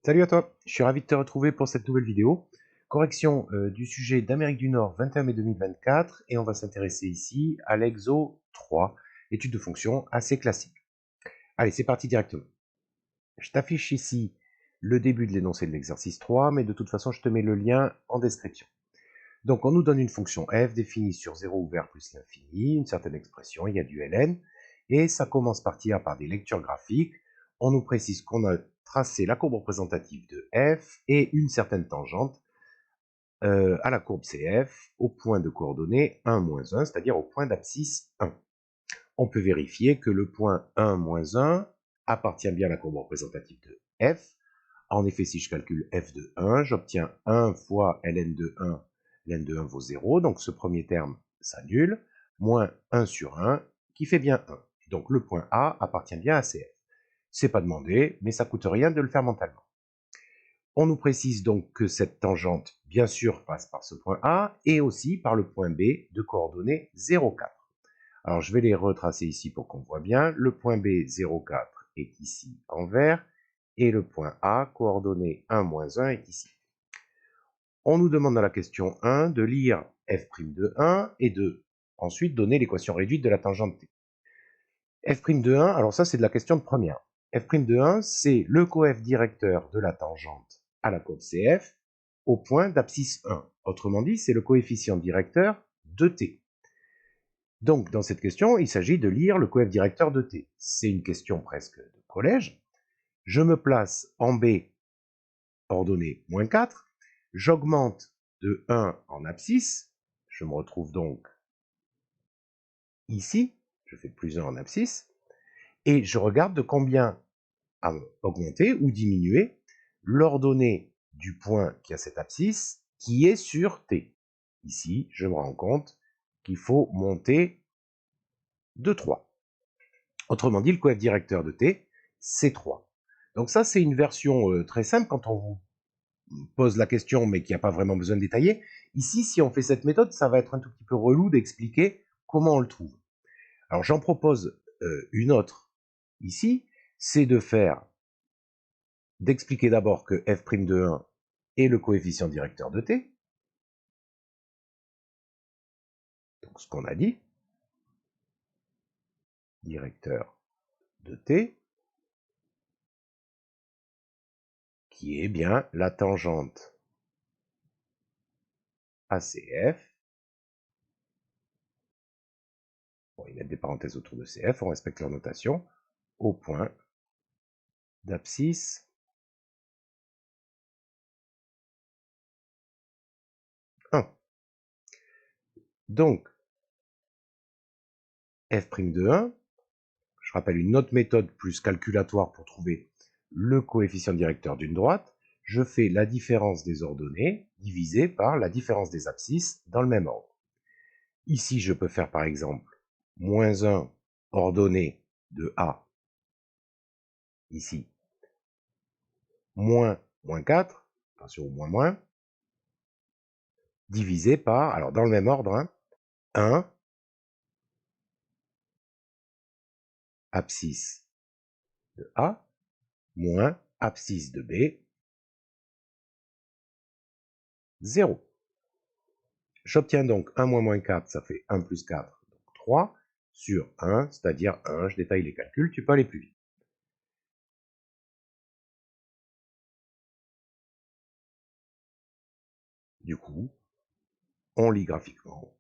Salut à toi, je suis ravi de te retrouver pour cette nouvelle vidéo. Correction du sujet d'Amérique du Nord 21 mai 2024 et on va s'intéresser ici à l'exo 3, étude de fonction assez classique. Allez, c'est parti directement. Je t'affiche ici le début de l'énoncé de l'exercice 3, mais de toute façon, je te mets le lien en description. Donc, on nous donne une fonction f définie sur 0 ouvert plus l'infini, une certaine expression, il y a du ln, et ça commence par tirer par des lectures graphiques. On nous précise qu'on a tracé la courbe représentative de f et une certaine tangente à la courbe CF au point de coordonnées 1, 1, c'est-à-dire au point d'abscisse 1. On peut vérifier que le point 1, 1 appartient bien à la courbe représentative de f. En effet, si je calcule f de 1, j'obtiens 1 fois ln de 1, ln de 1 vaut 0, donc ce premier terme s'annule, moins 1 sur 1, qui fait bien 1. Donc le point A appartient bien à CF. C'est pas demandé, mais ça coûte rien de le faire mentalement. On nous précise donc que cette tangente, bien sûr, passe par ce point A, et aussi par le point B de coordonnées 0, 4. Alors je vais les retracer ici pour qu'on voit bien. Le point B 0, 4 est ici en vert, et le point A, coordonné 1, 1, est ici. On nous demande dans la question 1 de lire f' de 1 et de ensuite donner l'équation réduite de la tangente t. f' de 1, alors ça c'est de la question de première. f' de 1, c'est le coef directeur de la tangente à la courbe CF au point d'abscisse 1. Autrement dit, c'est le coefficient directeur de t. Donc, dans cette question, il s'agit de lire le coef directeur de t. C'est une question presque de collège. Je me place en B, ordonnée moins 4. J'augmente de 1 en abscisse. Je me retrouve donc ici. Je fais plus 1 en abscisse. Et je regarde de combien a augmenté ou diminué l'ordonnée du point qui a cette abscisse qui est sur T. Ici, je me rends compte qu'il faut monter de 3. Autrement dit, le coef directeur de T, c'est 3. Donc ça, c'est une version très simple quand on vous pose la question, mais qui n'a pas vraiment besoin de détailler. Ici, si on fait cette méthode, ça va être un tout petit peu relou d'expliquer comment on le trouve. Alors, j'en propose une autre ici, c'est d'expliquer d'abord que f' de 1 est le coefficient directeur de t. Donc, ce qu'on a dit, directeur de t, qui est bien la tangente ACF. Bon, ils mettent des parenthèses autour de CF, on respecte leur notation, au point d'abscisse 1. Donc, f' de 1, je rappelle une autre méthode plus calculatoire pour trouver le coefficient directeur d'une droite, je fais la différence des ordonnées divisée par la différence des abscisses dans le même ordre. Ici, je peux faire par exemple moins 1 ordonnée de A, ici, moins 4, attention au moins, divisé par, alors dans le même ordre, 1, abscisse de A, moins abscisse de B, 0. J'obtiens donc 1 moins 4, ça fait 1 plus 4, donc 3, sur 1, c'est-à-dire 1, je détaille les calculs, tu peux aller plus vite. Du coup, on lit graphiquement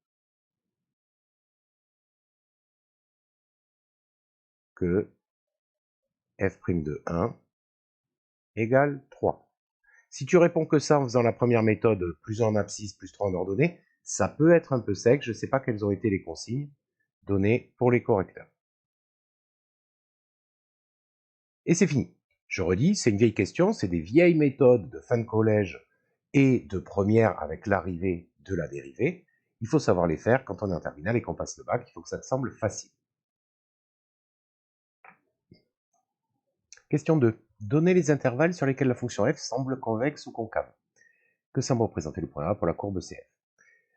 que f' de 1 égale 3. Si tu réponds que ça en faisant la première méthode, plus 1 en abscisse, plus 3 en ordonnée, ça peut être un peu sec, je ne sais pas quelles ont été les consignes données pour les correcteurs. Et c'est fini. Je redis, c'est une vieille question, c'est des vieilles méthodes de fin de collège et de première avec l'arrivée de la dérivée. Il faut savoir les faire quand on est en terminale et qu'on passe le bac, il faut que ça te semble facile. Question 2. Donnez les intervalles sur lesquels la fonction f semble convexe ou concave. Que semble représenter le point A pour la courbe CF?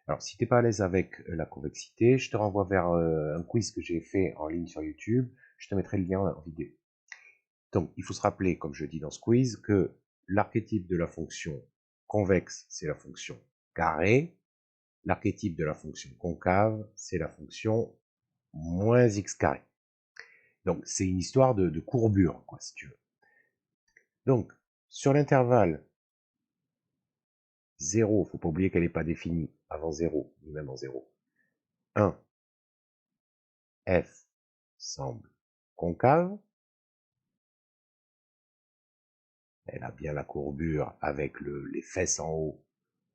Alors, si tu n'es pas à l'aise avec la convexité, je te renvoie vers un quiz que j'ai fait en ligne sur YouTube. Je te mettrai le lien en vidéo. Donc, il faut se rappeler, comme je dis dans ce quiz, que l'archétype de la fonction convexe, c'est la fonction carré. L'archétype de la fonction concave, c'est la fonction moins x carré. Donc, c'est une histoire de courbure, quoi, si tu veux. Donc, sur l'intervalle 0, il ne faut pas oublier qu'elle n'est pas définie avant 0, ni même en 0. 1, f semble concave. Elle a bien la courbure avec les fesses en haut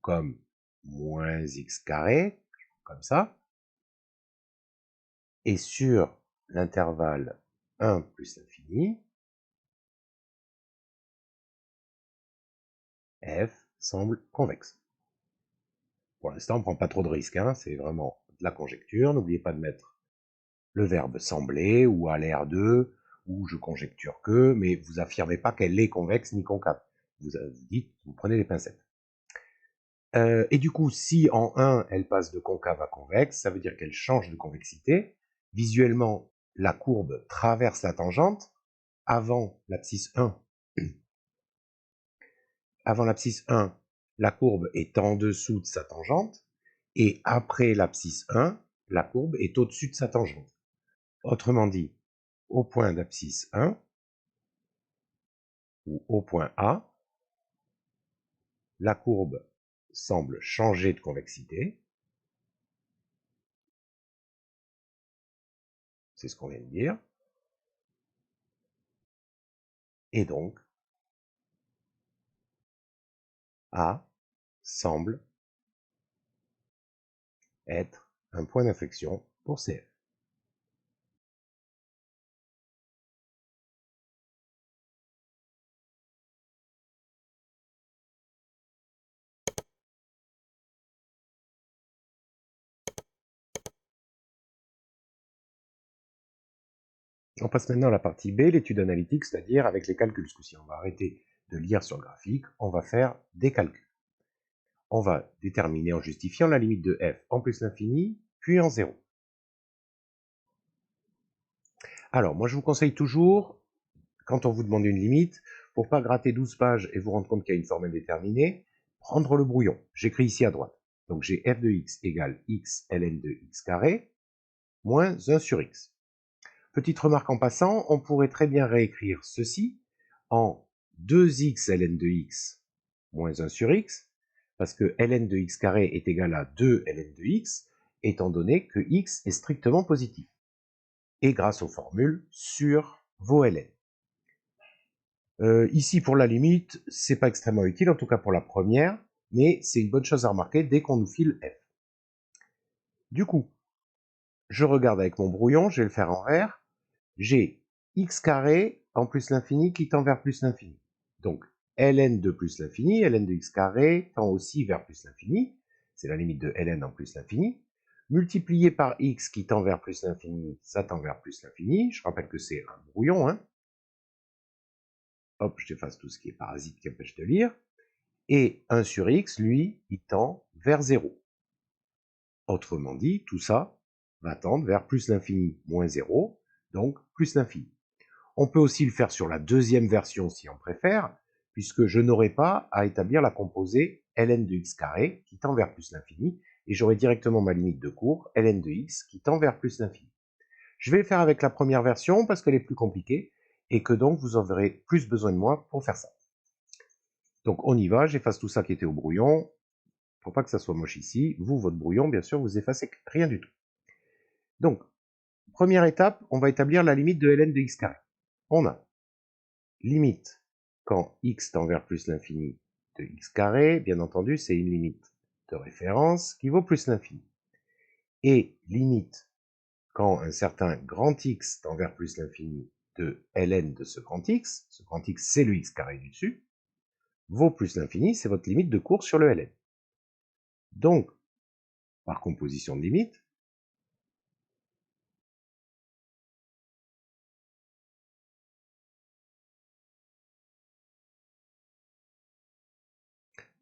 comme moins x carré, comme ça. Et sur l'intervalle 1 plus l'infini, f semble convexe. Pour l'instant, on ne prend pas trop de risques, hein, c'est vraiment de la conjecture. N'oubliez pas de mettre le verbe sembler ou aller R2 ou je conjecture que, mais vous affirmez pas qu'elle est convexe ni concave. Vous dites, vous prenez les pincettes. Et du coup, si en 1, elle passe de concave à convexe, ça veut dire qu'elle change de convexité. Visuellement, la courbe traverse la tangente. Avant l'abscisse 1, la courbe est en dessous de sa tangente. Et après l'abscisse 1, la courbe est au-dessus de sa tangente. Autrement dit, au point d'abscisse 1, ou au point A, la courbe semble changer de convexité. C'est ce qu'on vient de dire. Et donc, A semble être un point d'inflexion pour CF. On passe maintenant à la partie B, l'étude analytique, c'est-à-dire avec les calculs. Ce coup-ci, on va arrêter de lire sur le graphique, on va faire des calculs. On va déterminer en justifiant la limite de f en plus l'infini, puis en 0. Alors, moi je vous conseille toujours, quand on vous demande une limite, pour pas gratter 12 pages et vous rendre compte qu'il y a une forme indéterminée, prendre le brouillon. J'écris ici à droite. Donc j'ai f de x égale x ln de x carré moins 1 sur x. Petite remarque en passant, on pourrait très bien réécrire ceci en 2x ln de x moins 1 sur x, parce que ln de x carré est égal à 2 ln de x, étant donné que x est strictement positif. Et grâce aux formules sur vos ln. Ici, pour la limite, c'est pas extrêmement utile, en tout cas pour la première, mais c'est une bonne chose à remarquer dès qu'on nous file f. Du coup, je regarde avec mon brouillon, je vais le faire en vert. J'ai x carré en plus l'infini qui tend vers plus l'infini. Donc, ln de plus l'infini, ln de x carré tend aussi vers plus l'infini. C'est la limite de ln en plus l'infini. Multiplié par x qui tend vers plus l'infini, ça tend vers plus l'infini. Je rappelle que c'est un brouillon, hein. Hop, j'efface tout ce qui est parasite qui empêche de lire. Et 1 sur x, lui, il tend vers 0. Autrement dit, tout ça va tendre vers plus l'infini moins 0, donc plus l'infini. On peut aussi le faire sur la deuxième version si on préfère, puisque je n'aurai pas à établir la composée ln de x carré qui tend vers plus l'infini, et j'aurai directement ma limite de cours, ln de x qui tend vers plus l'infini. Je vais le faire avec la première version parce qu'elle est plus compliquée, et que donc vous aurez plus besoin de moi pour faire ça. Donc on y va, j'efface tout ça qui était au brouillon, pour pas que ça soit moche ici. Vous, votre brouillon, bien sûr, vous effacez rien du tout. Donc, première étape, on va établir la limite de ln de x carré. On a limite quand x tend vers plus l'infini de x carré, bien entendu, c'est une limite de référence qui vaut plus l'infini. Et limite quand un certain grand x tend vers plus l'infini de ln de ce grand x c'est le x carré du dessus, vaut plus l'infini, c'est votre limite de cours sur le ln. Donc, par composition de limite,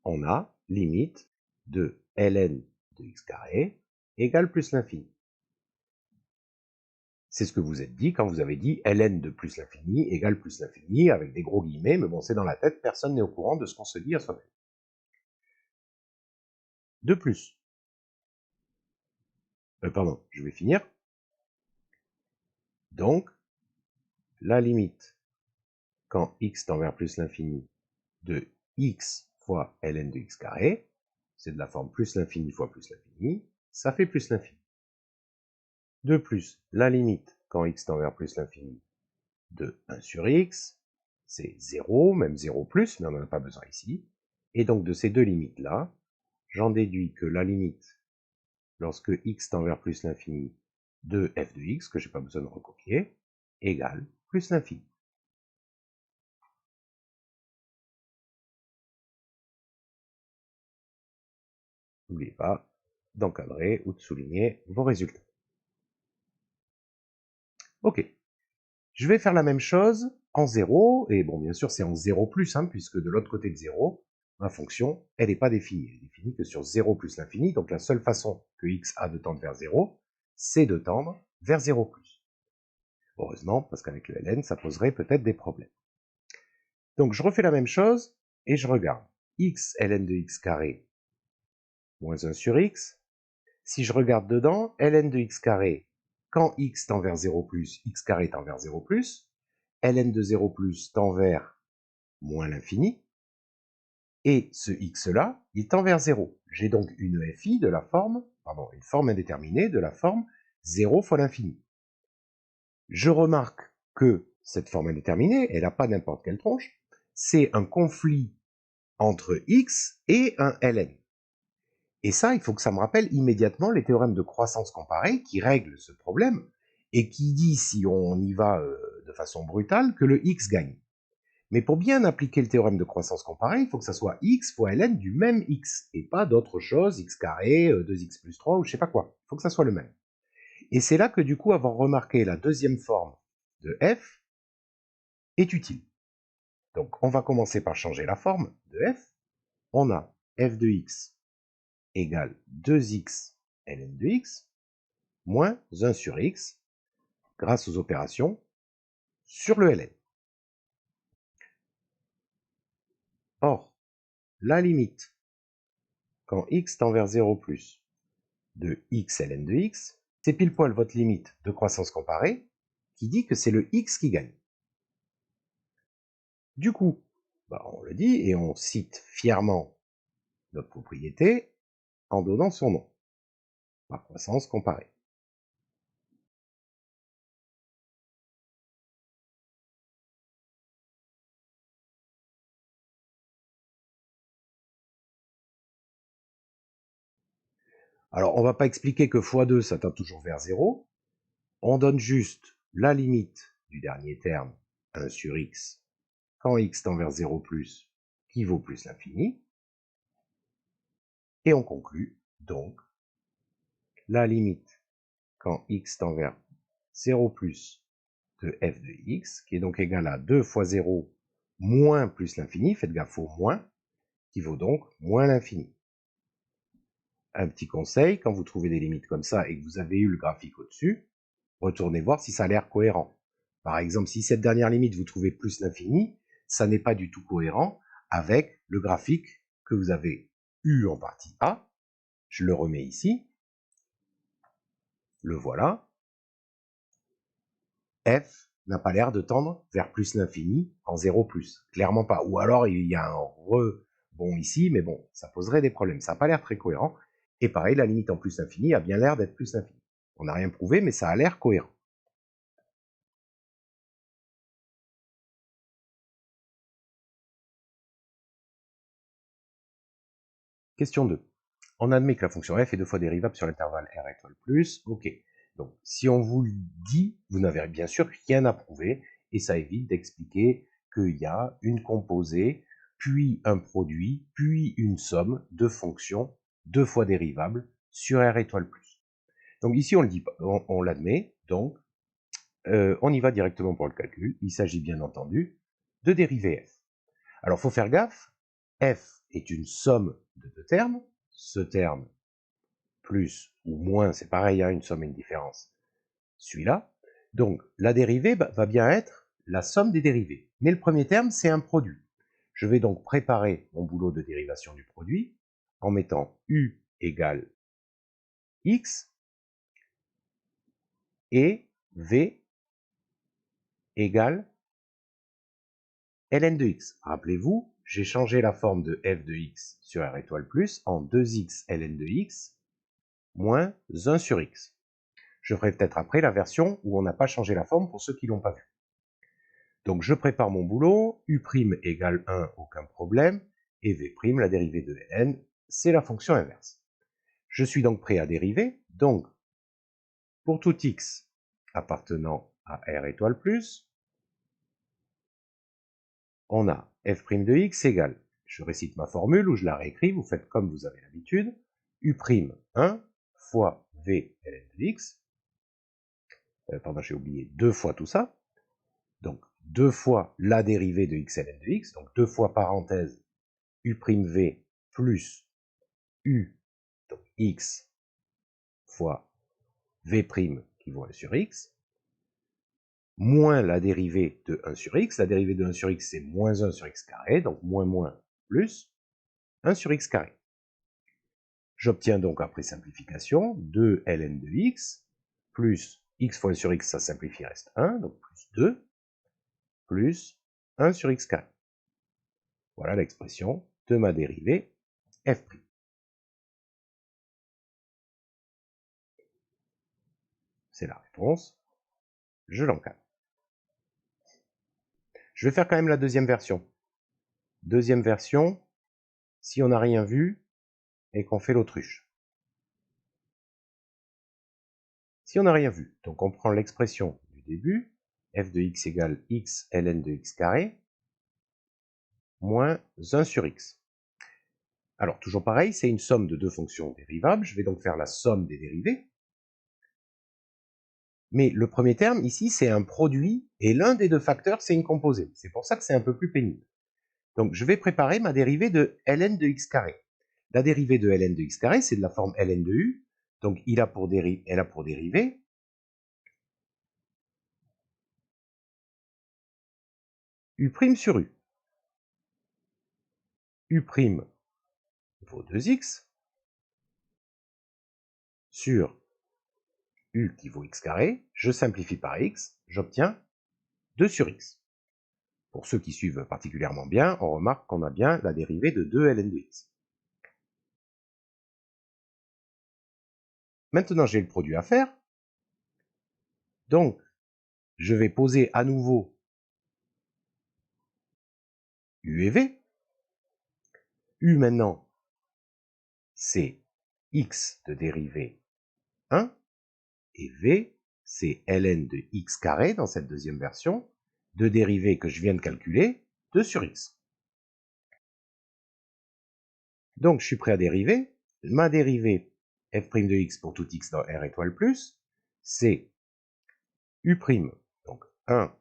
on a limite de ln de x carré égale plus l'infini. C'est ce que vous êtes dit quand vous avez dit ln de plus l'infini égale plus l'infini, avec des gros guillemets, mais bon, c'est dans la tête, personne n'est au courant de ce qu'on se dit à soi-même. De plus, pardon, je vais finir. Donc, la limite, quand x tend vers plus l'infini, de x fois ln de x carré, c'est de la forme plus l'infini fois plus l'infini, ça fait plus l'infini. De plus, la limite, quand x tend vers plus l'infini, de 1 sur x, c'est 0, même 0 plus, mais on n'en a pas besoin ici. Et donc de ces deux limites-là, j'en déduis que la limite, lorsque x tend vers plus l'infini, de f de x, que je n'ai pas besoin de recopier, égale plus l'infini. N'oubliez pas d'encadrer ou de souligner vos résultats. Ok, je vais faire la même chose en 0, et bon, bien sûr, c'est en 0 plus, hein, puisque de l'autre côté de 0, ma fonction, elle n'est pas définie. Elle est définie que sur 0 plus l'infini, donc la seule façon que x a de tendre vers 0, c'est de tendre vers 0 plus. Heureusement, parce qu'avec le ln, ça poserait peut-être des problèmes. Donc je refais la même chose, et je regarde. X ln de x carré moins 1 sur x. Si je regarde dedans, ln de x carré, quand x tend vers 0 plus, x carré tend vers 0 plus, ln de 0 plus tend vers moins l'infini, et ce x-là, il tend vers 0. J'ai donc une fi de la forme, une forme indéterminée de la forme 0 fois l'infini. Je remarque que cette forme indéterminée, elle n'a pas n'importe quelle tronche, c'est un conflit entre x et un ln. Et ça, il faut que ça me rappelle immédiatement les théorèmes de croissance comparée qui règlent ce problème et qui dit, si on y va de façon brutale, que le x gagne. Mais pour bien appliquer le théorème de croissance comparée, il faut que ça soit x fois ln du même x, et pas d'autre chose, x carré, 2x plus 3, ou je sais pas quoi. Il faut que ça soit le même. Et c'est là que du coup, avoir remarqué la deuxième forme de f est utile. Donc on va commencer par changer la forme de f. On a f de x égale 2x ln de x, moins 1 sur x, grâce aux opérations sur le ln. Or, la limite, quand x tend vers 0 plus, de x ln de x, c'est pile poil votre limite de croissance comparée qui dit que c'est le x qui gagne. Du coup, on le dit et on cite fièrement notre propriété en donnant son nom, la croissance comparée. Alors, on ne va pas expliquer que x2, ça tend toujours vers 0. On donne juste la limite du dernier terme, 1 sur x, quand x tend vers 0 plus, qui vaut plus l'infini. Et on conclut, donc, la limite quand x tend vers 0 plus de f de x, qui est donc égal à 2 fois 0 moins plus l'infini, faites gaffe au moins, qui vaut donc moins l'infini. Un petit conseil, quand vous trouvez des limites comme ça et que vous avez eu le graphique au-dessus, retournez voir si ça a l'air cohérent. Par exemple, si cette dernière limite vous trouvez plus l'infini, ça n'est pas du tout cohérent avec le graphique que vous avez eu en partie A. Je le remets ici. Le voilà. F n'a pas l'air de tendre vers plus l'infini en 0 plus. Clairement pas. Ou alors il y a un rebond ici, mais bon, ça poserait des problèmes. Ça n'a pas l'air très cohérent. Et pareil, la limite en plus l'infini a bien l'air d'être plus l'infini. On n'a rien prouvé, mais ça a l'air cohérent. Question 2. On admet que la fonction f est deux fois dérivable sur l'intervalle r étoile plus. Ok. Donc, si on vous le dit, vous n'avez bien sûr rien à prouver, et ça évite d'expliquer qu'il y a une composée, puis un produit, puis une somme de fonctions deux fois dérivables sur r étoile plus. Donc ici, on le dit pas, on l'admet, donc on y va directement pour le calcul. Il s'agit bien entendu de dériver f. Alors, il faut faire gaffe, f est une somme de deux termes. Ce terme plus ou moins, c'est pareil, hein, une somme et une différence. Celui-là, Donc, la dérivée va bien être la somme des dérivés. Mais le premier terme, c'est un produit. Je vais donc préparer mon boulot de dérivation du produit en mettant U égale X et V égale ln de x. Rappelez-vous, j'ai changé la forme de f de x sur r étoile plus en 2x ln de x moins 1 sur x. Je ferai peut-être après la version où on n'a pas changé la forme pour ceux qui ne l'ont pas vu. Donc je prépare mon boulot, u' égale 1, aucun problème, et v', la dérivée de ln, c'est la fonction inverse. Je suis donc prêt à dériver, donc pour tout x appartenant à r étoile plus, on a f' de x égale, je récite ma formule ou je la réécris, vous faites comme vous avez l'habitude, u'1 fois v ln de x, pardon j'ai oublié 2 fois tout ça, donc 2 fois la dérivée de x ln de x, donc 2 fois parenthèse u'v plus u, donc x, fois v' qui vaut 1 sur x, moins la dérivée de 1 sur x. La dérivée de 1 sur x, c'est moins 1 sur x carré, donc moins moins plus 1 sur x carré. J'obtiens donc, après simplification, 2 ln de x, plus x fois 1 sur x, ça simplifie, reste 1, donc plus 2, plus 1 sur x carré. Voilà l'expression de ma dérivée f'. C'est la réponse, je l'encadre. Je vais faire quand même la deuxième version. Deuxième version, si on n'a rien vu et qu'on fait l'autruche. Si on n'a rien vu, donc on prend l'expression du début, f de x égale x ln de x carré, moins 1 sur x. Alors, toujours pareil, c'est une somme de deux fonctions dérivables. Je vais donc faire la somme des dérivés. Mais le premier terme, ici, c'est un produit, et l'un des deux facteurs, c'est une composée. C'est pour ça que c'est un peu plus pénible. Donc, je vais préparer ma dérivée de ln de x carré. La dérivée de ln de x carré, c'est de la forme ln de u. Donc, elle a pour dérivée u' sur u. u' vaut 2x sur u qui vaut x carré. Je simplifie par x, j'obtiens 2 sur x. Pour ceux qui suivent particulièrement bien, on remarque qu'on a bien la dérivée de 2 ln de x. Maintenant, j'ai le produit à faire. Donc, je vais poser à nouveau u et v. U maintenant, c'est x de dérivée 1, et v, c'est ln de x carré dans cette deuxième version, de dérivée que je viens de calculer, 2 sur x. Donc, je suis prêt à dériver. Ma dérivée f' de x pour tout x dans r étoile plus, c'est u', donc 1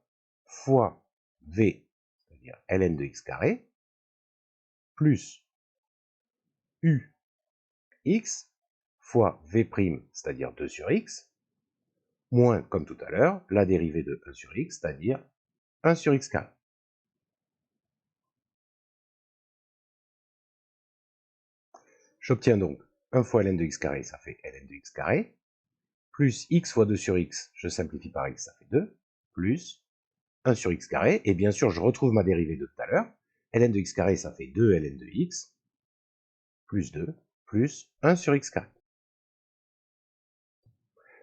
fois v, c'est-à-dire ln de x carré, plus u x fois v', c'est-à-dire 2 sur x, moins, comme tout à l'heure, la dérivée de 1 sur x, c'est-à-dire 1 sur x carré. J'obtiens donc 1 fois ln de x carré, ça fait ln de x carré, plus x fois 2 sur x, je simplifie par x, ça fait 2, plus 1 sur x carré, et bien sûr, je retrouve ma dérivée de tout à l'heure. Ln de x carré, ça fait 2 ln de x, plus 2, plus 1 sur x carré.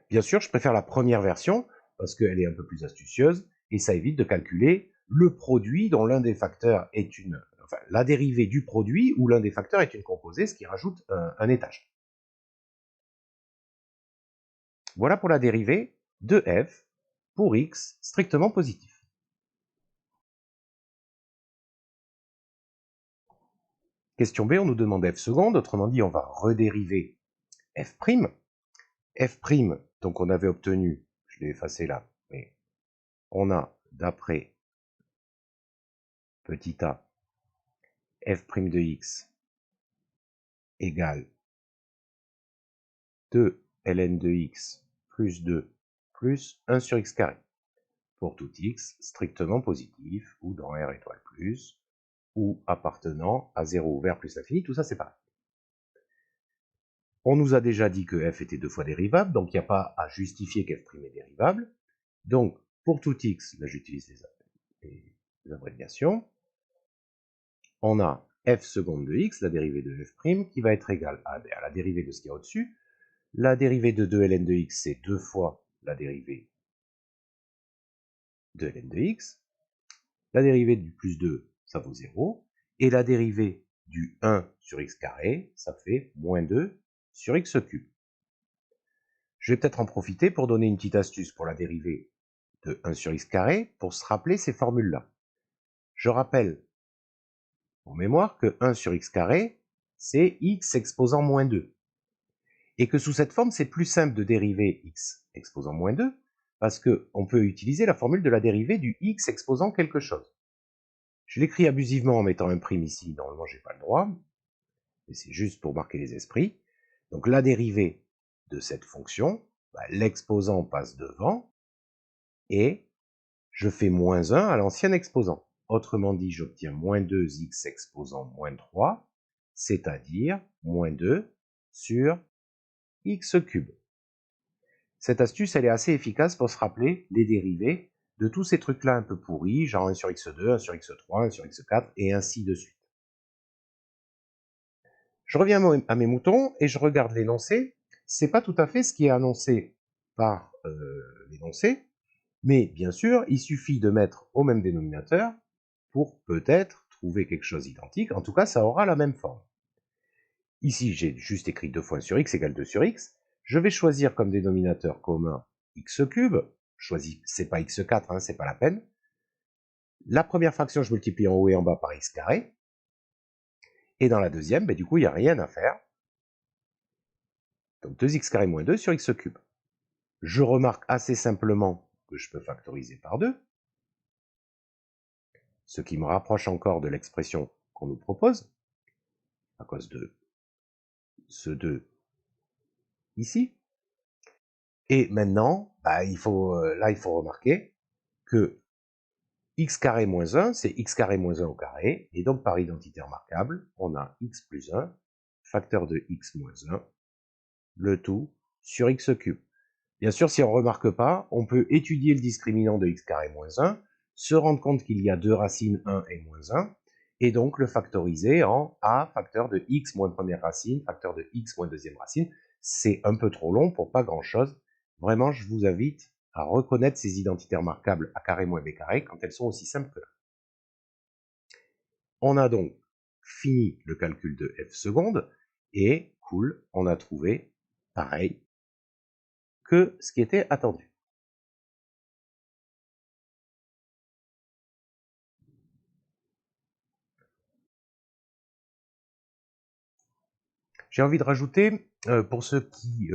Bien sûr, je préfère la première version, parce qu'elle est un peu plus astucieuse, et ça évite de calculer le produit dont l'un des facteurs est une... Enfin, la dérivée du produit où l'un des facteurs est une composée, ce qui rajoute un étage. Voilà pour la dérivée de f pour x strictement positif. Question B, on nous demande f seconde, autrement dit, on va redériver f'. F', donc on avait obtenu, je l'ai effacé là, mais on a d'après petit a, f' de x égale 2 ln de x plus 2 plus 1 sur x carré, pour tout x strictement positif, ou dans R étoile plus, ou appartenant à 0 vers plus l'infini, tout ça c'est pareil. On nous a déjà dit que f était 2 fois dérivable, donc il n'y a pas à justifier qu'f' est dérivable. Donc, pour tout x, là j'utilise les abréviations, on a f seconde de x, la dérivée de f', qui va être égale à la dérivée de ce qu'il y a au-dessus. La dérivée de 2ln de x, c'est 2 fois la dérivée de ln de x. La dérivée du plus 2, ça vaut 0. Et la dérivée du 1 sur x carré, ça fait moins 2 sur x cube. Je vais peut-être en profiter pour donner une petite astuce pour la dérivée de 1 sur x carré, pour se rappeler ces formules-là. Je rappelle, en mémoire, que 1 sur x carré, c'est x exposant moins 2. Et que sous cette forme, c'est plus simple de dériver x exposant moins 2, parce qu'on peut utiliser la formule de la dérivée du x exposant quelque chose. Je l'écris abusivement en mettant un prime ici, normalement j'ai pas le droit, mais c'est juste pour marquer les esprits. Donc la dérivée de cette fonction, l'exposant passe devant, et je fais moins 1 à l'ancien exposant. Autrement dit, j'obtiens moins 2x exposant moins 3, c'est-à-dire moins 2 sur x cube. Cette astuce, elle est assez efficace pour se rappeler les dérivés de tous ces trucs-là un peu pourris, genre 1 sur x2, 1 sur x3, 1 sur x4, et ainsi de suite. Je reviens à mes moutons et je regarde l'énoncé. C'est pas tout à fait ce qui est annoncé par l'énoncé, mais bien sûr, il suffit de mettre au même dénominateur pour peut-être trouver quelque chose d'identique. En tout cas, ça aura la même forme. Ici, j'ai juste écrit 2 fois 1 sur x égale 2 sur x. Je vais choisir comme dénominateur commun x cube. C'est pas x4, hein, c'est pas la peine. La première fraction, je multiplie en haut et en bas par x carré. Et dans la deuxième, du coup, il n'y a rien à faire. Donc 2x carré moins 2 sur x cube. Je remarque assez simplement que je peux factoriser par 2, ce qui me rapproche encore de l'expression qu'on nous propose, à cause de ce 2 ici. Et maintenant, là, il faut remarquer que x carré moins 1, c'est x carré moins 1 au carré, et donc par identité remarquable, on a x plus 1, facteur de x moins 1, le tout sur x cube. Bien sûr, si on ne remarque pas, on peut étudier le discriminant de x carré moins 1, se rendre compte qu'il y a deux racines 1 et moins 1, et donc le factoriser en a facteur de x moins première racine, facteur de x moins deuxième racine. C'est un peu trop long pour pas grand-chose. Vraiment, je vous invite à reconnaître ces identités remarquables a carré moins b carré quand elles sont aussi simples que là. On a donc fini le calcul de f seconde, et cool, on a trouvé, pareil, que ce qui était attendu. J'ai envie de rajouter, pour ceux qui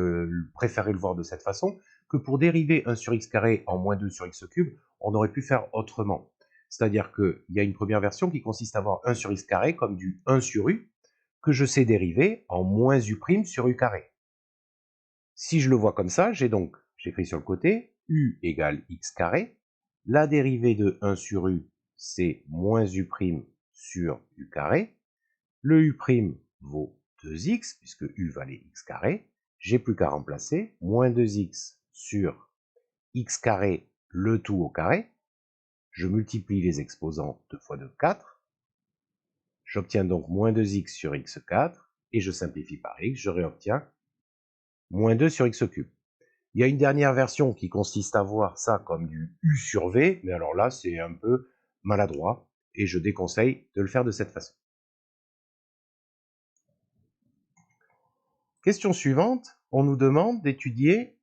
préféraient le voir de cette façon, que pour dériver 1 sur x carré en moins 2 sur x cube, on aurait pu faire autrement. C'est-à-dire qu'il y a une première version qui consiste à avoir 1 sur x carré comme du 1 sur u, que je sais dériver en moins u' sur u carré. Si je le vois comme ça, j'écris sur le côté, u égale x carré, la dérivée de 1 sur u, c'est moins u' sur u carré, le u' vaut 2x, puisque u valait x carré, j'ai plus qu'à remplacer, moins 2x sur x carré, le tout au carré, je multiplie les exposants 2 fois 2, 4, j'obtiens donc moins 2x sur x4, et je simplifie par x, je réobtiens moins 2 sur x cube. Il y a une dernière version qui consiste à voir ça comme du u sur v, mais alors là, c'est un peu maladroit, et je déconseille de le faire de cette façon. Question suivante, on nous demande d'étudier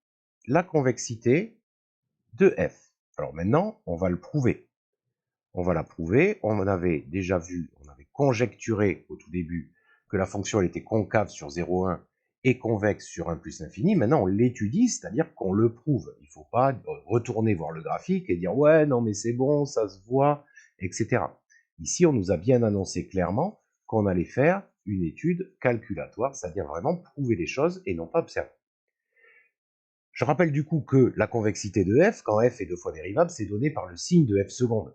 la convexité de f. Alors maintenant, on va le prouver. On va la prouver, on avait déjà vu, on avait conjecturé au tout début que la fonction elle était concave sur 0,1 et convexe sur 1 plus l'infini. Maintenant, on l'étudie, c'est-à-dire qu'on le prouve. Il ne faut pas retourner voir le graphique et dire « ouais, non mais c'est bon, ça se voit », etc. Ici, on nous a bien annoncé clairement qu'on allait faire une étude calculatoire, c'est-à-dire vraiment prouver les choses et non pas observer. Je rappelle du coup que la convexité de f, quand f est 2 fois dérivable, c'est donné par le signe de f seconde.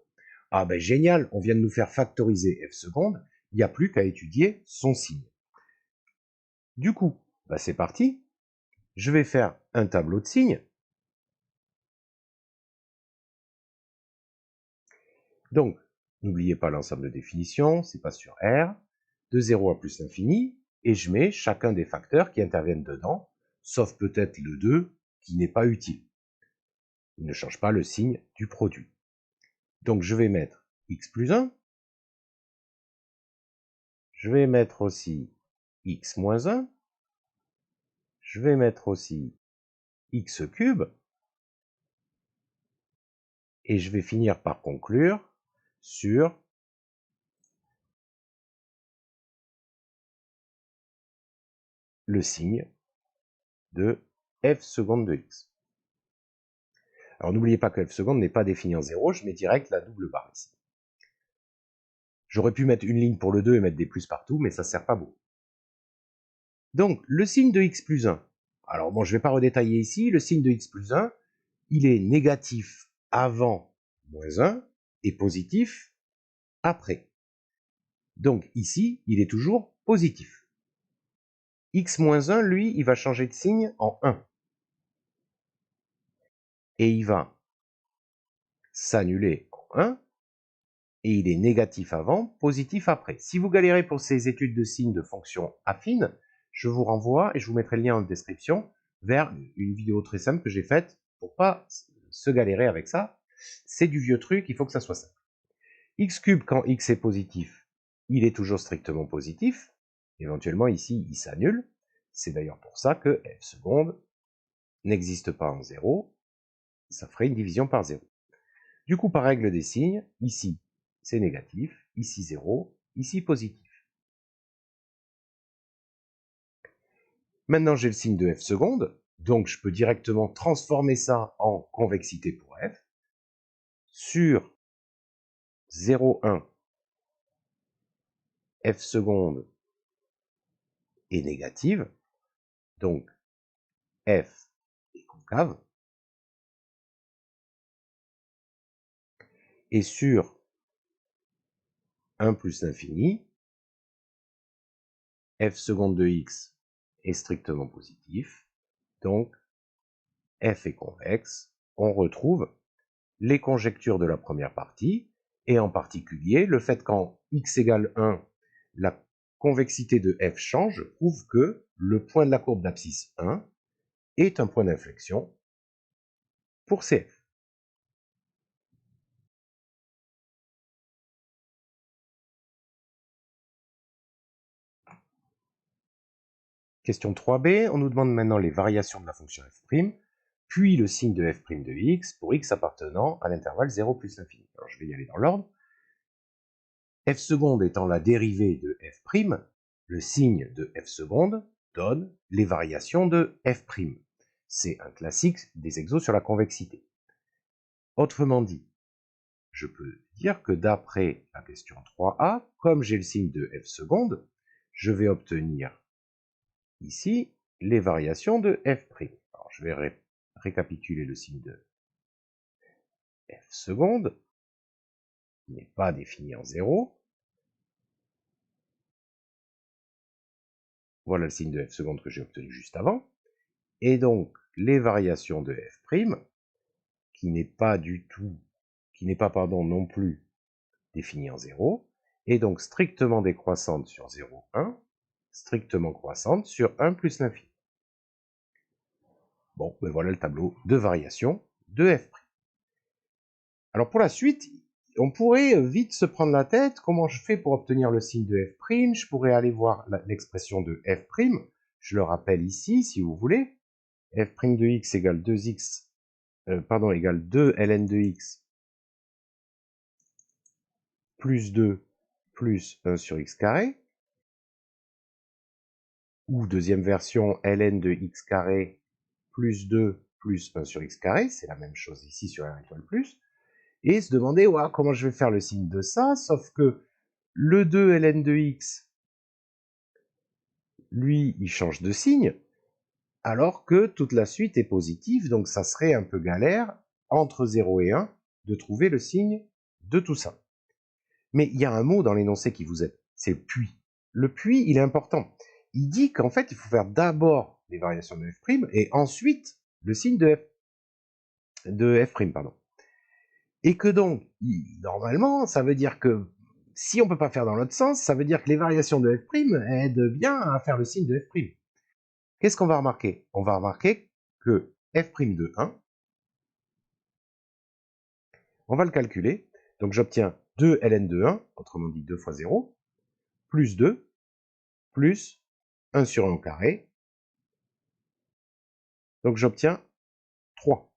Ah ben génial, on vient de nous faire factoriser f seconde, il n'y a plus qu'à étudier son signe. Du coup, bah c'est parti, je vais faire un tableau de signes. Donc, n'oubliez pas l'ensemble de définitions, c'est pas sur R, de 0 à plus l'infini, et je mets chacun des facteurs qui interviennent dedans, sauf peut-être le 2 qui n'est pas utile. Il ne change pas le signe du produit. Donc je vais mettre x plus 1, je vais mettre aussi x moins 1, je vais mettre aussi x cube, et je vais finir par conclure sur le signe de f seconde de x. Alors n'oubliez pas que f seconde n'est pas défini en 0, je mets direct la double barre ici. J'aurais pu mettre une ligne pour le 2 et mettre des plus partout, mais ça ne sert pas beaucoup. Donc, le signe de x plus 1. Alors bon, je ne vais pas redétailler ici. Le signe de x plus 1, il est négatif avant moins 1 et positif après. Donc ici, il est toujours positif. X moins 1, lui, il va changer de signe en 1. Et il va s'annuler en 1. Et il est négatif avant, positif après. Si vous galérez pour ces études de signes de fonctions affines, je vous renvoie, et je vous mettrai le lien en description, vers une vidéo très simple que j'ai faite pour pas se galérer avec ça. C'est du vieux truc, il faut que ça soit simple. X cube, quand x est positif, il est toujours strictement positif. Éventuellement, ici, il s'annule. C'est d'ailleurs pour ça que f seconde n'existe pas en 0. Ça ferait une division par 0. Du coup, par règle des signes, ici, c'est négatif, ici 0, ici positif. Maintenant, j'ai le signe de f seconde, donc je peux directement transformer ça en convexité pour f. Sur 0,1, f seconde est négative, donc f est concave. Et sur 1 plus l'infini, f seconde de x est strictement positif, donc f est convexe. On retrouve les conjectures de la première partie, et en particulier le fait qu'en x égale 1, la convexité de f change, prouve que le point de la courbe d'abscisse 1 est un point d'inflexion pour CF. Question 3b, on nous demande maintenant les variations de la fonction f', puis le signe de f' de x pour x appartenant à l'intervalle 0 plus l'infini. Alors je vais y aller dans l'ordre. F seconde étant la dérivée de f', le signe de f seconde donne les variations de f'. C'est un classique des exos sur la convexité. Autrement dit, je peux dire que d'après la question 3a, comme j'ai le signe de f seconde, je vais obtenir ici les variations de f'. Alors je vais récapituler le signe de f seconde, qui n'est pas défini en 0. Voilà le signe de f seconde que j'ai obtenu juste avant. Et donc, les variations de f', qui n'est pas non plus définie en 0, est donc strictement décroissante sur 0, 1, strictement croissante sur 1 plus l'infini. Bon, ben voilà le tableau de variation de f'. Alors pour la suite, on pourrait vite se prendre la tête, comment je fais pour obtenir le signe de f'? Je pourrais aller voir l'expression de f', je le rappelle ici, si vous voulez. f' de x égale 2x, égale 2 ln de x plus 2 plus 1 sur x carré, ou deuxième version, ln de x carré plus 2 plus 1 sur x carré, c'est la même chose ici sur r étoile plus, et se demander ouais, comment je vais faire le signe de ça, sauf que le 2 ln de x, lui, il change de signe, alors que toute la suite est positive, donc ça serait un peu galère, entre 0 et 1, de trouver le signe de tout ça. Mais il y a un mot dans l'énoncé qui vous aide, c'est puis. Le puis, il est important. Il dit qu'en fait, il faut faire d'abord les variations de f' et ensuite le signe de f', pardon. Et que donc, normalement, ça veut dire que si on ne peut pas faire dans l'autre sens, ça veut dire que les variations de f' aident bien à faire le signe de f'. Qu'est-ce qu'on va remarquer? On va remarquer que f' de 1, on va le calculer. Donc j'obtiens 2 ln de 1, autrement dit 2 fois 0, plus 2, plus 1 sur 1 au carré. Donc j'obtiens 3.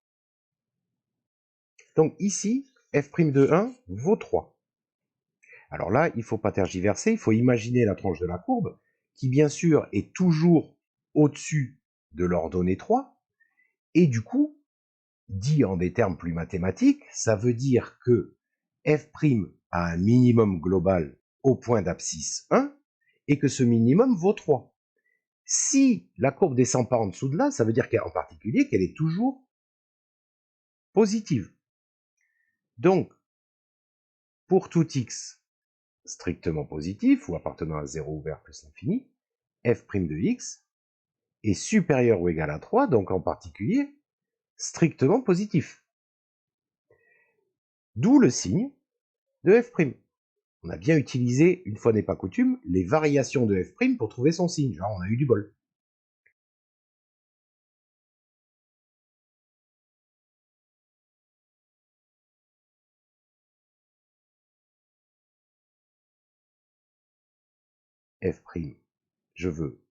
Donc ici, f' de 1 vaut 3. Alors là, il ne faut pas tergiverser, il faut imaginer la tranche de la courbe, qui bien sûr est toujours au-dessus de l'ordonnée 3, et du coup, dit en des termes plus mathématiques, ça veut dire que f' a un minimum global au point d'abscisse 1, et que ce minimum vaut 3. Si la courbe ne descend pas en dessous de là, ça veut dire qu'en particulier qu'elle est toujours positive. Donc, pour tout x strictement positif, ou appartenant à 0 ouvert plus l'infini, f' de x est supérieur ou égal à 3, donc en particulier strictement positif. D'où le signe de f'. On a bien utilisé, une fois n'est pas coutume, les variations de f' pour trouver son signe. Genre, on a eu du bol. f', je veux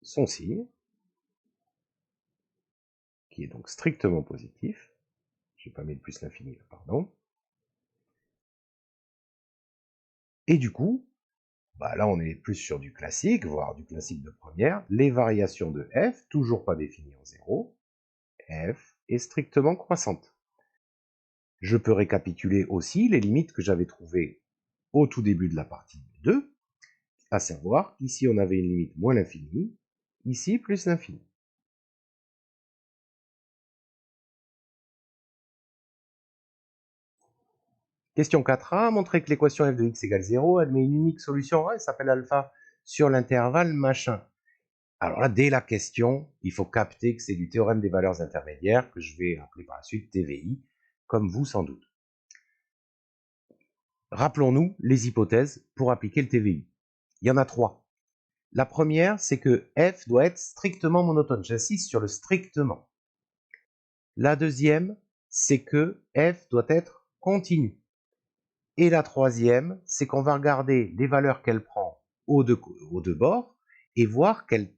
son signe, qui est donc strictement positif. Je n'ai pas mis le plus l'infini là, pardon. Et du coup, bah là on est plus sur du classique, voire du classique de première. Les variations de f, toujours pas définies en 0, f est strictement croissante. Je peux récapituler aussi les limites que j'avais trouvées au tout début de la partie 2, à savoir qu'ici on avait une limite moins l'infini, ici plus l'infini. Question 4a, montrer que l'équation f de x égale 0 admet une unique solution, elle s'appelle alpha, sur l'intervalle machin. Alors là, dès la question, il faut capter que c'est du théorème des valeurs intermédiaires, que je vais appeler par la suite TVI, comme vous sans doute. Rappelons-nous les hypothèses pour appliquer le TVI. Il y en a 3. La première, c'est que f doit être strictement monotone. J'insiste sur le strictement. La deuxième, c'est que f doit être continu. Et la troisième, c'est qu'on va regarder les valeurs qu'elle prend aux deux bords et voir qu'elle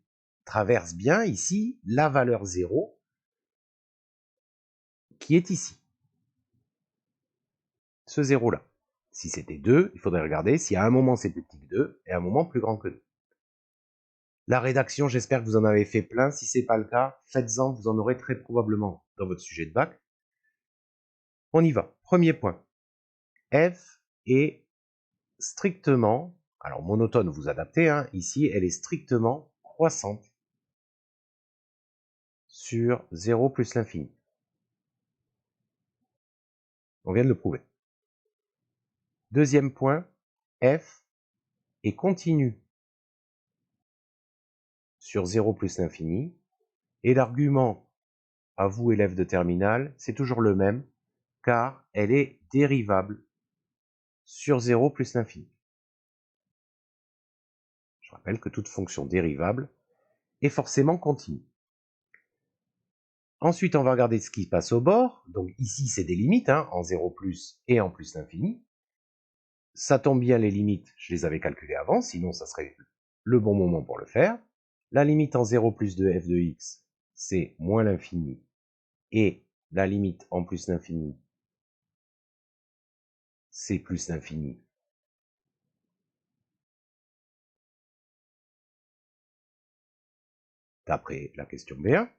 traverse bien ici la valeur 0 qui est ici. Ce 0-là. Si c'était 2, il faudrait regarder si à un moment c'est plus petit que 2 et à un moment plus grand que 2. La rédaction, j'espère que vous en avez fait plein. Si ce n'est pas le cas, faites-en, vous en aurez très probablement dans votre sujet de bac. On y va. Premier point. F est strictement, alors monotone, vous adaptez, hein, ici, elle est strictement croissante sur 0 plus l'infini. On vient de le prouver. Deuxième point, f est continue sur 0 plus l'infini. Et l'argument, à vous élèves de terminale, c'est toujours le même, car elle est dérivable sur 0 plus l'infini. Je rappelle que toute fonction dérivable est forcément continue. Ensuite, on va regarder ce qui se passe au bord. Donc ici, c'est des limites, hein, en 0 plus et en plus l'infini. Ça tombe bien, les limites, je les avais calculées avant, sinon ça serait le bon moment pour le faire. La limite en 0 plus de f de x, c'est moins l'infini. Et la limite en plus l'infini, c'est plus l'infini. D'après la question B1.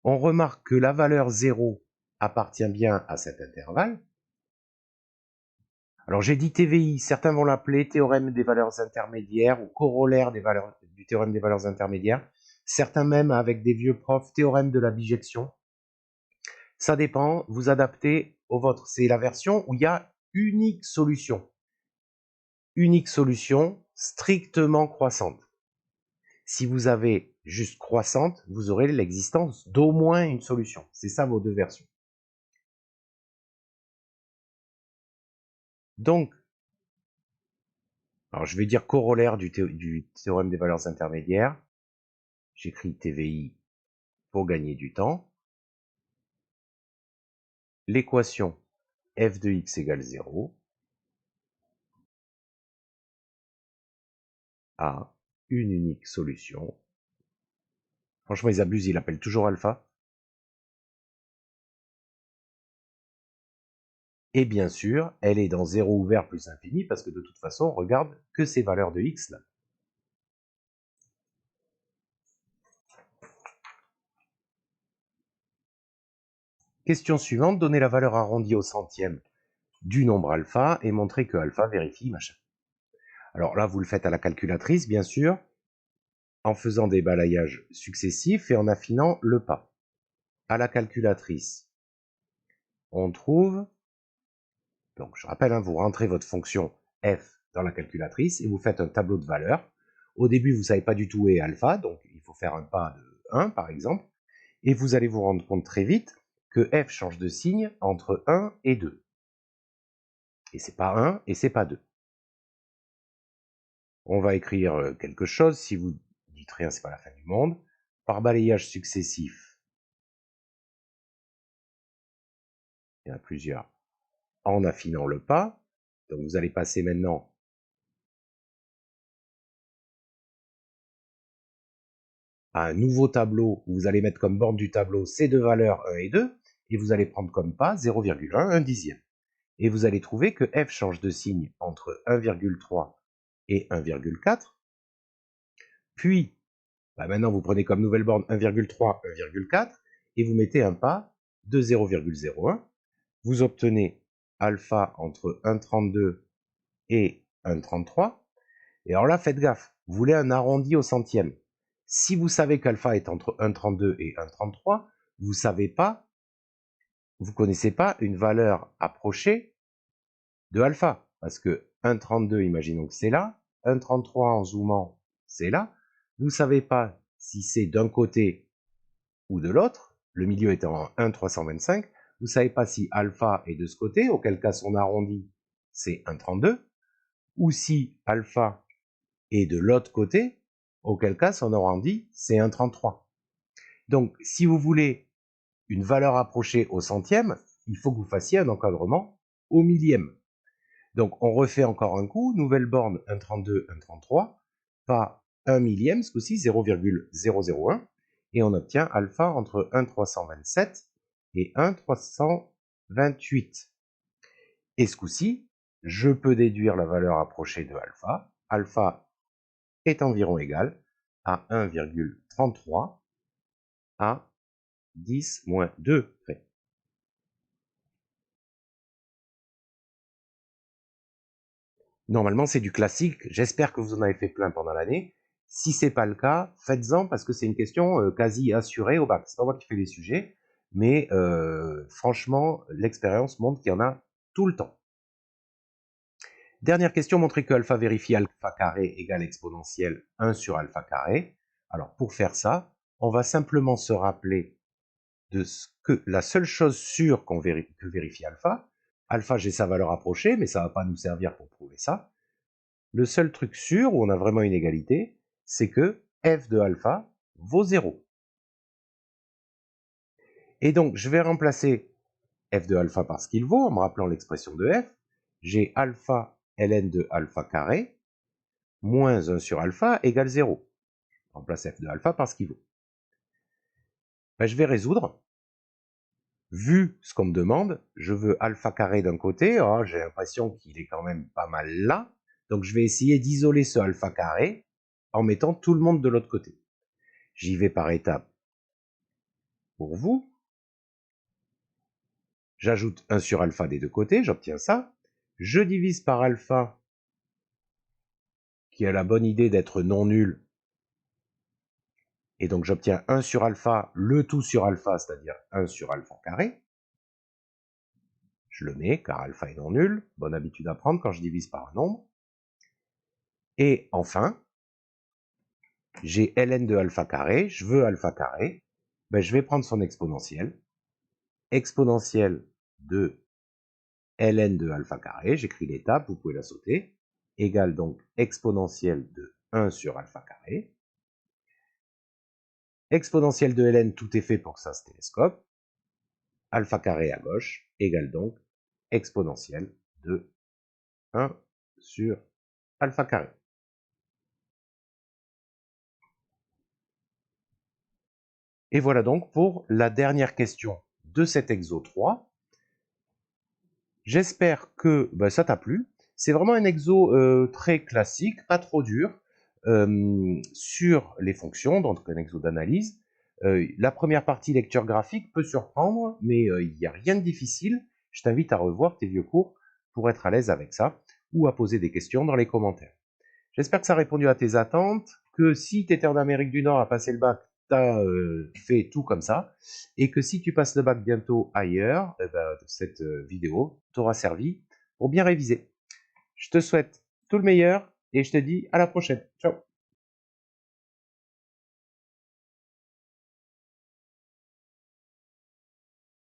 On remarque que la valeur 0 appartient bien à cet intervalle. Alors j'ai dit TVI, certains vont l'appeler théorème des valeurs intermédiaires ou corollaire du théorème des valeurs intermédiaires. Certains même, avec des vieux profs, théorème de la bijection. Ça dépend, vous adaptez au vôtre. C'est la version où il y a unique solution. Unique solution strictement croissante. Si vous avez juste croissante, vous aurez l'existence d'au moins une solution. C'est ça vos deux versions. Donc, alors je vais dire corollaire du théorème des valeurs intermédiaires. J'écris TVI pour gagner du temps. L'équation f de x égale 0 a une unique solution. Franchement, ils abusent, ils l'appellent toujours alpha. Et bien sûr, elle est dans 0 ouvert plus infini, parce que de toute façon, on regarde que ces valeurs de x là. Question suivante, donner la valeur arrondie au centième du nombre alpha et montrer que alpha vérifie machin. Alors là, vous le faites à la calculatrice, bien sûr, en faisant des balayages successifs et en affinant le pas. À la calculatrice, on trouve, donc je rappelle, vous rentrez votre fonction f dans la calculatrice et vous faites un tableau de valeurs. Au début, vous ne savez pas du tout où est alpha, donc il faut faire un pas de 1 par exemple, et vous allez vous rendre compte très vite que f change de signe entre 1 et 2. Et c'est pas 1 et c'est pas 2. On va écrire quelque chose, si vous dites rien, c'est pas la fin du monde. Par balayage successif, il y en a plusieurs, en affinant le pas. Donc vous allez passer maintenant à un nouveau tableau où vous allez mettre comme borne du tableau ces deux valeurs 1 et 2, et vous allez prendre comme pas 0,1, 1 dixième. Et vous allez trouver que f change de signe entre 1,3 et 1,4. Puis, maintenant vous prenez comme nouvelle borne 1,3, 1,4, et vous mettez un pas de 0,01. Vous obtenez alpha entre 1,32 et 1,33. Et alors là, faites gaffe, vous voulez un arrondi au centième. Si vous savez qu'alpha est entre 1,32 et 1,33, vous savez pas, vous connaissez pas une valeur approchée de alpha. Parce que 1,32, imaginons que c'est là, 1,33 en zoomant, c'est là. Vous savez pas si c'est d'un côté ou de l'autre, le milieu étant 1,325, vous savez pas si alpha est de ce côté, auquel cas son arrondi, c'est 1,32, ou si alpha est de l'autre côté, auquel cas son arrondi, c'est 1,33. Donc, si vous voulez une valeur approchée au centième, il faut que vous fassiez un encadrement au millième. Donc, on refait encore un coup, nouvelle borne 1,32, 1,33, pas 1 millième, ce coup-ci 0,001, et on obtient alpha entre 1,327 et 1,328. Et ce coup-ci, je peux déduire la valeur approchée de alpha. Alpha est environ égal à 1,33 à 10 moins 2 près. Normalement, c'est du classique. J'espère que vous en avez fait plein pendant l'année. Si ce n'est pas le cas, faites-en parce que c'est une question quasi assurée au bac. Ce n'est pas moi qui fais les sujets, mais franchement, l'expérience montre qu'il y en a tout le temps. Dernière question, montrer que alpha vérifie alpha carré égale exponentielle 1 sur alpha carré. Alors, pour faire ça, on va simplement se rappeler de ce que la seule chose sûre que vérifie alpha. Alpha, j'ai sa valeur approchée, mais ça ne va pas nous servir pour prouver ça. Le seul truc sûr où on a vraiment une égalité, c'est que f de alpha vaut 0. Et donc, je vais remplacer f de alpha par ce qu'il vaut, en me rappelant l'expression de f. J'ai alpha ln de alpha carré moins 1 sur alpha égale 0. Je remplace f de alpha par ce qu'il vaut. Je vais résoudre. Vu ce qu'on me demande, je veux alpha carré d'un côté. Oh, j'ai l'impression qu'il est quand même pas mal là. Donc, je vais essayer d'isoler ce alpha carré en mettant tout le monde de l'autre côté. J'y vais par étapes pour vous. J'ajoute 1 sur alpha des deux côtés, j'obtiens ça. Je divise par alpha, qui a la bonne idée d'être non nul. Et donc j'obtiens 1 sur alpha, le tout sur alpha, c'est-à-dire 1 sur alpha carré. Je le mets, car alpha est non nul. Bonne habitude à prendre quand je divise par un nombre. Et enfin, j'ai ln de alpha carré, je veux alpha carré. Ben, je vais prendre son exponentielle. Exponentielle de ln de alpha carré, j'écris l'étape, vous pouvez la sauter, égale donc exponentielle de 1 sur alpha carré. Exponentielle de ln, tout est fait pour que ça se télescope. Alpha carré à gauche égale donc exponentielle de 1 sur alpha carré. Et voilà donc pour la dernière question de cet exo 3. J'espère que ça t'a plu. C'est vraiment un exo très classique, pas trop dur, sur les fonctions, donc un exo d'analyse. La première partie lecture graphique peut surprendre, mais il n'y a rien de difficile. Je t'invite à revoir tes vieux cours pour être à l'aise avec ça, ou à poser des questions dans les commentaires. J'espère que ça a répondu à tes attentes, que si tu étais en Amérique du Nord à passer le bac, tu as fait tout comme ça, et que si tu passes le bac bientôt ailleurs, cette vidéo t'aura servi pour bien réviser. Je te souhaite tout le meilleur, et je te dis à la prochaine. Ciao.